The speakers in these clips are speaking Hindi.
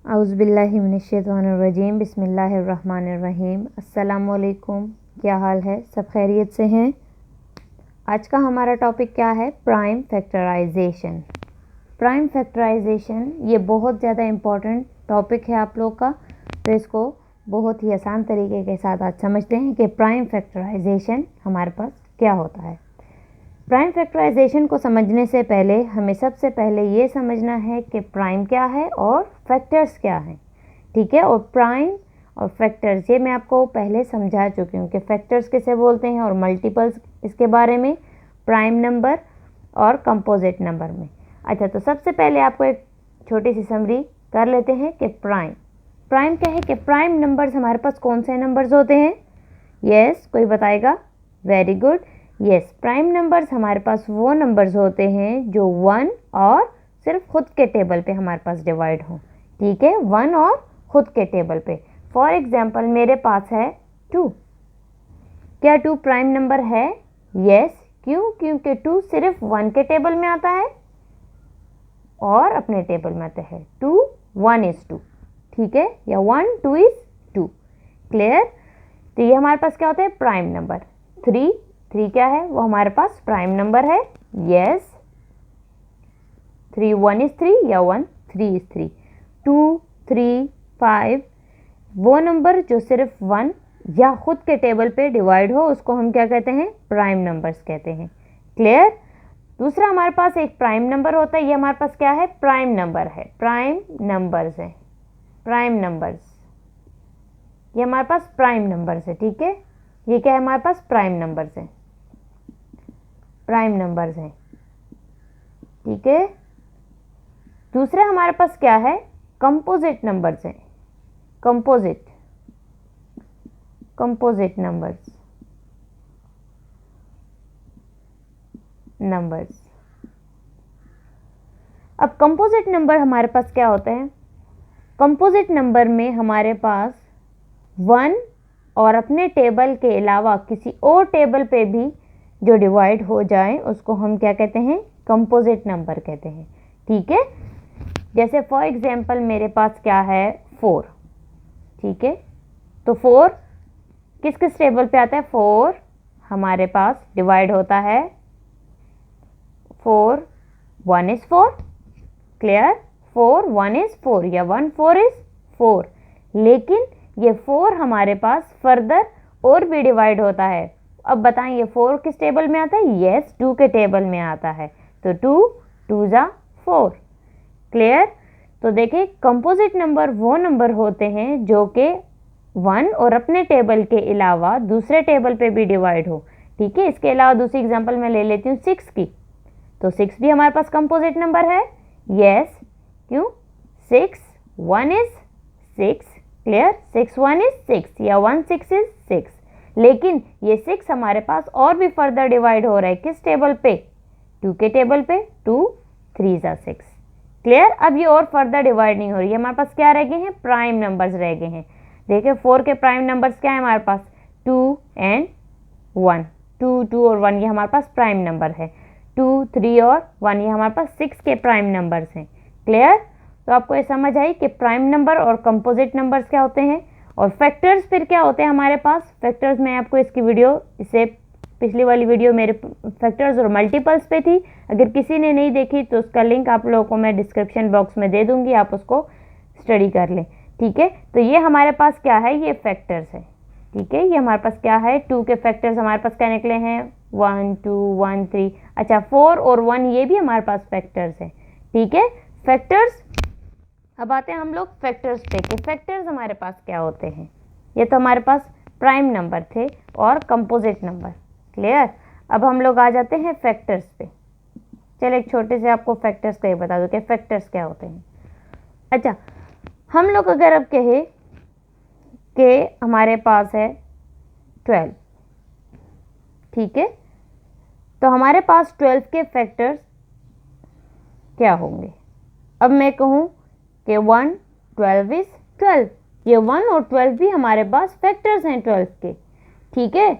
औज़ुबिल्लाहिमिनश्शैतानिर्रजीम बिस्मिल्लाहिर्रहमानिर्रहीम। अस्सलामुअलैकुम। क्या हाल है? सब खैरियत से हैं? आज का हमारा टॉपिक क्या है? Prime factorisation. प्राइम फैक्टराइजेशन ये बहुत ज़्यादा इम्पॉर्टेंट टॉपिक है आप लोग का, तो इसको बहुत ही आसान तरीके के साथ आज समझते हैं कि प्राइम फैक्टराइजेशन हमारे पास क्या होता है। प्राइम फैक्टराइजेशन को समझने से पहले हमें सबसे पहले ये समझना है कि प्राइम क्या है और फैक्टर्स क्या हैं, ठीक है। और प्राइम और फैक्टर्स ये मैं आपको पहले समझा चुकी हूँ कि फैक्टर्स किसे बोलते हैं और मल्टीपल्स इसके बारे में, प्राइम नंबर और कंपोजिट नंबर में। अच्छा, तो सबसे पहले आपको एक छोटी सी समरी कर लेते हैं कि प्राइम क्या है। कि प्राइम नंबर्स हमारे पास कौन से नंबर्स होते हैं? यस, कोई बताएगा? Very good. Yes, prime numbers हमारे पास वो नंबर्स होते हैं जो 1 और सिर्फ खुद के टेबल पे हमारे पास डिवाइड हो, ठीक है। 1 और खुद के टेबल पे। फॉर एग्जांपल मेरे पास है 2। क्या 2 प्राइम नंबर है? यस। क्यों? क्योंकि 2 सिर्फ 1 के टेबल में आता है और अपने टेबल में आता है। 2 1 is 2, ठीक है, या 1 2 is 2। क्लियर? तो ये हमारे पास क्या होता है? Prime number. 3 क्या है? वो हमारे पास प्राइम नंबर है। यस, 3 1 is 3 या 1 3 is 3। 2 3 5 वो नंबर जो सिर्फ 1 या खुद के टेबल पे डिवाइड हो उसको हम क्या कहते हैं? प्राइम नंबर्स कहते हैं। क्लियर? दूसरा हमारे पास एक प्राइम नंबर होता है। ये हमारे पास क्या है? प्राइम नंबर है। प्राइम नंबर्स है, प्राइम नंबर्स, ये हमारे पास प्राइम नंबर्स है, ठीक है। ये क्या है? हमारे पास प्राइम नंबर्स है, प्राइम नंबर्स हैं, ठीक है। दूसरा हमारे पास क्या है? कंपोजिट नंबर्स हैं। Composite numbers. अब कंपोजिट नंबर हमारे पास क्या होते हैं? कंपोजिट नंबर में हमारे पास 1 और अपने टेबल के अलावा किसी और टेबल पे भी जो डिवाइड हो जाए उसको हम क्या कहते हैं? कंपोजिट नंबर कहते हैं, ठीक है। जैसे फॉर एग्जांपल मेरे पास क्या है? 4, ठीक है। तो 4 किस किस टेबल पे आता है? 4 हमारे पास डिवाइड होता है 4 1 is 4। क्लियर? 4 1 is 4 या 1 4 is 4। लेकिन ये 4 हमारे पास फर्दर और भी डिवाइड होता है। अब बताएं ये 4 किस टेबल में आता है? यस, 2 के टेबल में आता है। तो 2 2 जा 4। क्लियर? तो देखिए कंपोजिट नंबर वो नंबर होते हैं जो कि 1 और अपने टेबल के अलावा दूसरे टेबल पे भी डिवाइड हो, ठीक है। इसके अलावा दूसरी एग्जांपल मैं ले लेती हूँ 6 की। तो 6 भी हमारे पास कंपोजिट नंबर है। यस, क्यों? 6 1 is 6। क्लियर? 6 1 is 6 या 1 6 is 6। लेकिन ये 6 हमारे पास और भी फर्दर डिवाइड हो रहा है किस टेबल पे? 2 के टेबल पे। 2 3 जा 6। क्लियर? अब ये और फर्दर डिवाइड नहीं हो रही है। हमारे पास क्या रह गए हैं? प्राइम नंबर्स रह गए हैं। देखिए 4 के प्राइम नंबर्स क्या है हमारे पास? 2 and 1। 2 2 और 1 ये हमारे पास प्राइम नंबर है। 2 3 और 1 ये हमारे पास 6 के प्राइम नंबर्स हैं। क्लियर? तो आपको ये समझ आई कि प्राइम नंबर और कंपोजिट नंबर्स क्या होते हैं और फैक्टर्स फिर क्या होते हैं हमारे पास। फैक्टर्स में आपको इसकी वीडियो, इससे पिछली वाली वीडियो मेरे फैक्टर्स और मल्टीपल्स पे थी। अगर किसी ने नहीं देखी तो उसका लिंक आप लोगों को मैं डिस्क्रिप्शन बॉक्स में दे दूंगी, आप उसको स्टडी कर लें, ठीक है। तो ये हमारे पास क्या है? ये फैक्टर्स है, ठीक है। ये हमारे पास क्या है? 2 के फैक्टर्स हमारे पास क्या निकले हैं? 1 2 1 3। अच्छा, 4 और 1 ये भी हमारे पास फैक्टर्स है, ठीक है। फैक्टर्स। अब आते हैं हम लोग फैक्टर्स पे कि फैक्टर्स हमारे पास क्या होते हैं। ये तो हमारे पास प्राइम नंबर थे और कंपोजिट नंबर। क्लियर? अब हम लोग आ जाते हैं फैक्टर्स पे। चलो एक छोटे से आपको फैक्टर्स का ये बता दो कि फैक्टर्स क्या होते हैं। अच्छा, हम लोग अगर अब कहे कि हमारे पास है 12, ठीक है, तो हमारे पास 12 के फैक्टर्स क्या होंगे? अब मैं कहूँ कि 1 12 is 12, ये 1 और 12 भी हमारे पास फैक्टर्स हैं 12 के, ठीक है।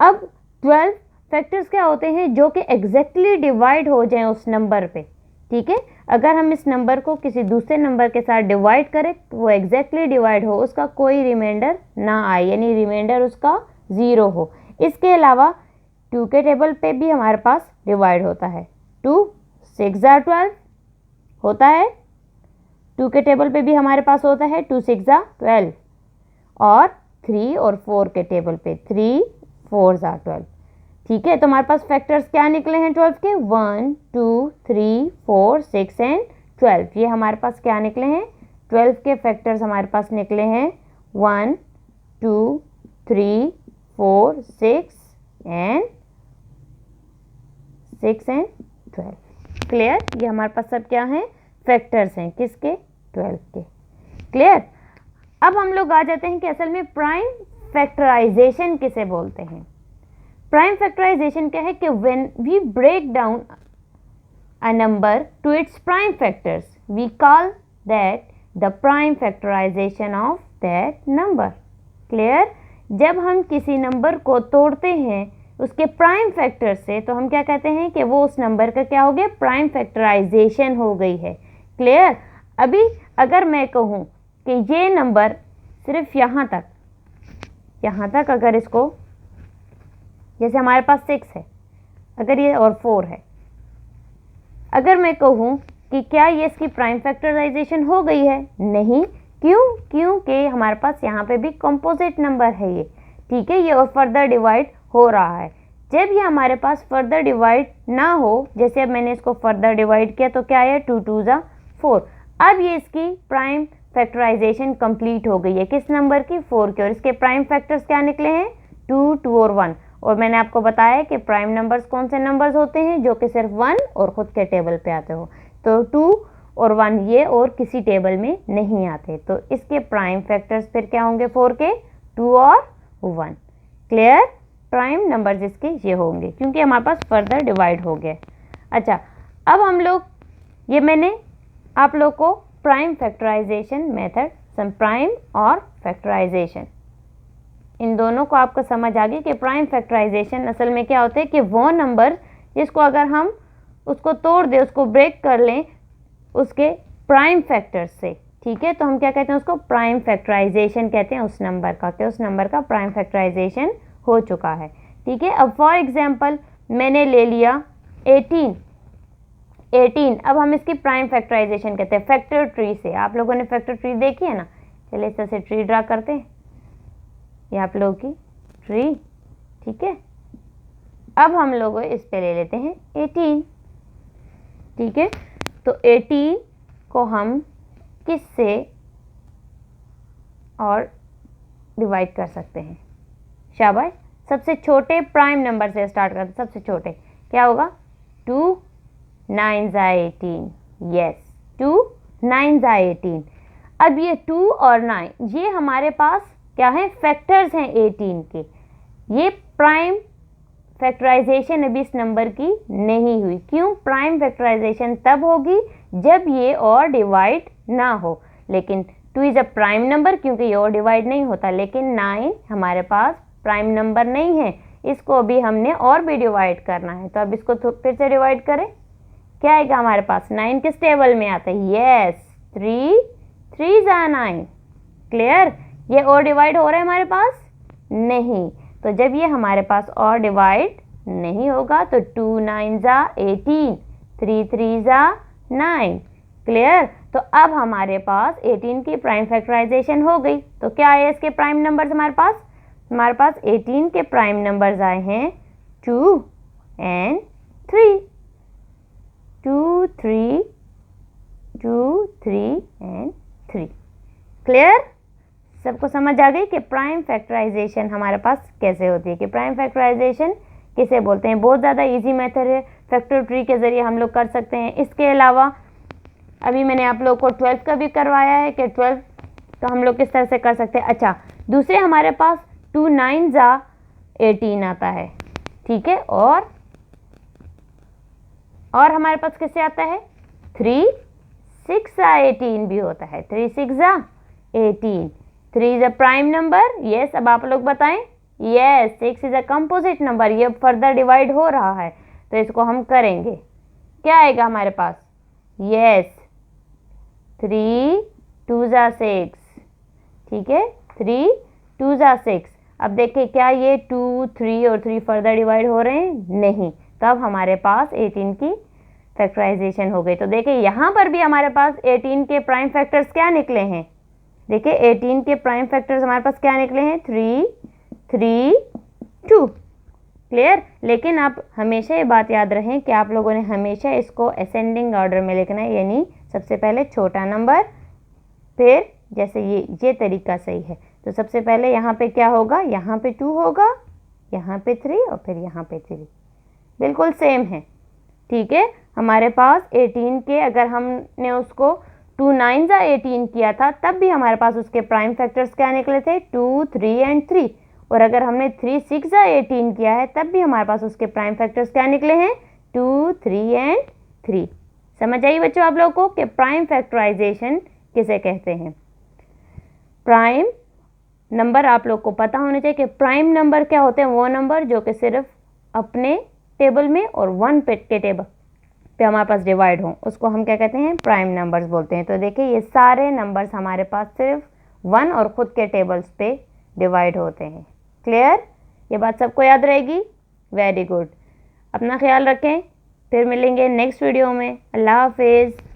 अब 12 फैक्टर्स क्या होते हैं? जो कि एग्जैक्टली डिवाइड हो जाएं उस नंबर पे, ठीक है। अगर हम इस नंबर को किसी दूसरे नंबर के साथ डिवाइड करें तो वो एग्जैक्टली डिवाइड हो, उसका कोई रिमाइंडर ना आए, यानी रिमाइंडर उसका 0 हो। इसके अलावा 2 के टेबल पे भी हमारे पास डिवाइड होता है। 2 6 12 होता है, 2 के टेबल पे भी हमारे पास होता है 2 6 12, और 3 और 4 के टेबल पे 3 4 12। ठीक है, तो हमारे पास फैक्टर्स क्या निकले हैं 12 के, 1 2 3 4 6 एंड 12। ये हमारे पास क्या निकले हैं, 12 के फैक्टर्स हमारे पास निकले हैं 1 2 3 4 6 एंड 12। क्लियर, ये हमारे पास सब क्या हैं, फैक्टर्स हैं, किसके, 12 के। क्लियर। अब हम लोग आ जाते हैं कि असल में प्राइम फैक्टराइजेशन किसे बोलते हैं। प्राइम फैक्टराइजेशन क्या है कि when we break down a number to its prime factors we call that the prime factorization of that number. Clear, जब हम किसी नंबर को तोड़ते हैं उसके प्राइम फैक्टर से तो हम क्या कहते हैं कि वो उस नंबर का क्या हो गया, प्राइम फैक्टराइजेशन हो गई है। क्लियर। अभी अगर मैं कहूँ कि ये नंबर सिर्फ यहाँ तक अगर इसको, जैसे हमारे पास 6 है, अगर ये और 4 है, अगर मैं कहूँ कि क्या ये इसकी प्राइम फैक्टराइजेशन हो गई है, नहीं। क्यों, क्योंकि हमारे पास यहाँ पे भी कंपोजिट नंबर है ये। ठीक है, ये और फर्दर डिवाइड हो रहा है। जब ये हमारे पास फर्दर डिवाइड ना हो, जैसे अब मैंने इसको फर्दर डिवाइड किया तो क्या है, 2 2 4। अब ये इसकी प्राइम फैक्टराइजेशन कंप्लीट हो गई है, किस नंबर की, 4 की। और इसके प्राइम फैक्टर्स क्या निकले हैं, 2 2 और 1। और मैंने आपको बताया कि प्राइम नंबर्स कौन से नंबर्स होते हैं, जो कि सिर्फ 1 और खुद के टेबल पे आते हो। तो 2 और 1 ये और किसी टेबल में नहीं आते, तो इसके प्राइम फैक्टर्स फिर क्या होंगे 4 के, 2 और 1। क्लियर, प्राइम नंबर जिसके ये होंगे, क्योंकि हमारे पास फर्दर डिवाइड हो गया। अच्छा, अब हम लोग, ये मैंने आप लोग को प्राइम फैक्टराइजेशन मेथड, सम प्राइम और फैक्टराइजेशन, इन दोनों को आपको समझ आ गई कि प्राइम फैक्टराइजेशन असल में क्या होता है कि वो नंबर जिसको अगर हम उसको तोड़ दें, उसको ब्रेक कर लें उसके प्राइम फैक्टर्स से। ठीक है, तो हम क्या कहते हैं उसको, प्राइम फैक्टराइजेशन कहते हैं उस नंबर का, कि उस नंबर का प्राइम फैक्टराइजेशन हो चुका है। ठीक है, अब फॉर एग्जांपल मैंने ले लिया 18। अब हम इसकी प्राइम फैक्टराइजेशन कहते हैं फैक्टर ट्री से। आप लोगों ने फैक्टर ट्री देखी है ना, चलिए इस तरह से ट्री ड्रा करते हैं, ये आप लोगों की ट्री। ठीक है, अब हम लोग इस पे ले लेते हैं 18। ठीक है, तो 18 को हम किससे और डिवाइड कर सकते हैं, शाबाश, सबसे छोटे प्राइम नंबर से स्टार्ट करते हैं। सबसे छोटे क्या होगा, 2 9 18, यस 2 9 18। अब ये 2 और 9 ये हमारे पास क्या है, फैक्टर्स हैं 18 के। ये प्राइम फैक्टराइजेशन अभी इस नंबर की नहीं हुई। क्यों, प्राइम फैक्टराइजेशन तब होगी जब ये और डिवाइड ना हो। लेकिन 2 इज़ अ प्राइम नंबर क्योंकि ये और डिवाइड नहीं होता, लेकिन 9 हमारे पास प्राइम नंबर नहीं है, इसको अभी हमने और भी डिवाइड करना है। तो अब इसको फिर से डिवाइड करें, क्या आएगा हमारे पास, 9 किस टेबल में आता है, यस 3 3 9। क्लियर, ये और डिवाइड हो रहा है हमारे पास नहीं, तो जब ये हमारे पास और डिवाइड नहीं होगा तो 2 9 18, 3 3 9। क्लियर, तो अब हमारे पास 18 की प्राइम फैक्टराइजेशन हो गई। तो क्या आए इसके प्राइम नंबर्स हमारे पास 18 के प्राइम नंबर्स आए हैं 2 एंड 3, 2 3 2 3 एंड 3। क्लियर, सबको समझ आ गई कि प्राइम फैक्टराइजेशन हमारे पास कैसे होती है, कि प्राइम फैक्टराइजेशन किसे बोलते हैं। बहुत ज़्यादा इजी मेथड है, फैक्टर ट्री के ज़रिए हम लोग कर सकते हैं। इसके अलावा अभी मैंने आप लोग को 12 का भी करवाया है कि 12 तो हम लोग किस तरह से कर सकते हैं। अच्छा, दूसरे हमारे पास 2 9 18 आता है। ठीक है, और हमारे पास किससे आता है, 3 6 18 भी होता है। 3 6 18, 3 is a prime number, yes. अब आप लोग बताएं, yes 6 is a composite number, ये फर्दर डिवाइड हो रहा है तो इसको हम करेंगे, क्या आएगा हमारे पास यस, 3 2 ज़ा 6, ठीक है, 3 2 ज़ा 6। अब देखिए क्या ये 2 3 और 3 फर्दर डिवाइड हो रहे हैं? नहीं। तब हमारे पास 18 की फैक्टराइजेशन हो गई। तो देखिए यहाँ पर भी हमारे पास 18 के प्राइम फैक्टर्स क्या निकले हैं? देखिए 18 के प्राइम फैक्टर्स हमारे पास क्या निकले हैं? 3 3 2। क्लियर? लेकिन आप हमेशा ये बात याद रखें कि आप लोगों ने हमेशा इसको असेंडिंग ऑर्डर में लिखना है, यानी सबसे पहले छोटा नंबर, फिर जैसे ये तरीका सही है। तो सबसे पहले यहाँ पे क्या होगा? यहाँ पे 2 होगा, यहाँ पे 3 और फिर यहाँ पे 3, बिल्कुल सेम है, ठीक है। हमारे पास 18 के अगर हमने उसको 2 9 ज़ा 18 किया था तब भी हमारे पास उसके प्राइम फैक्टर्स क्या निकले थे? 2 3 एंड 3। और अगर हमने 3 6 ज़ा 18 किया है तब भी हमारे पास उसके प्राइम फैक्टर्स क्या निकले हैं? 2 3 एंड 3। समझ आई बच्चों आप लोगों को कि प्राइम फैक्टराइजेशन किसे कहते हैं? प्राइम नंबर आप लोग को पता होना चाहिए कि प्राइम नंबर क्या होते हैं? वो नंबर जो कि सिर्फ अपने टेबल में और 1 के टेबल पे हमारे पास डिवाइड हो, उसको हम क्या कहते हैं? प्राइम नंबर्स बोलते हैं। तो देखिए ये सारे नंबर्स हमारे पास सिर्फ 1 और खुद के टेबल्स पे डिवाइड होते हैं। क्लियर? ये बात सबको याद रहेगी? Very good. अपना ख्याल रखें, फिर मिलेंगे नेक्स्ट वीडियो में। अल्लाह हाफिज़।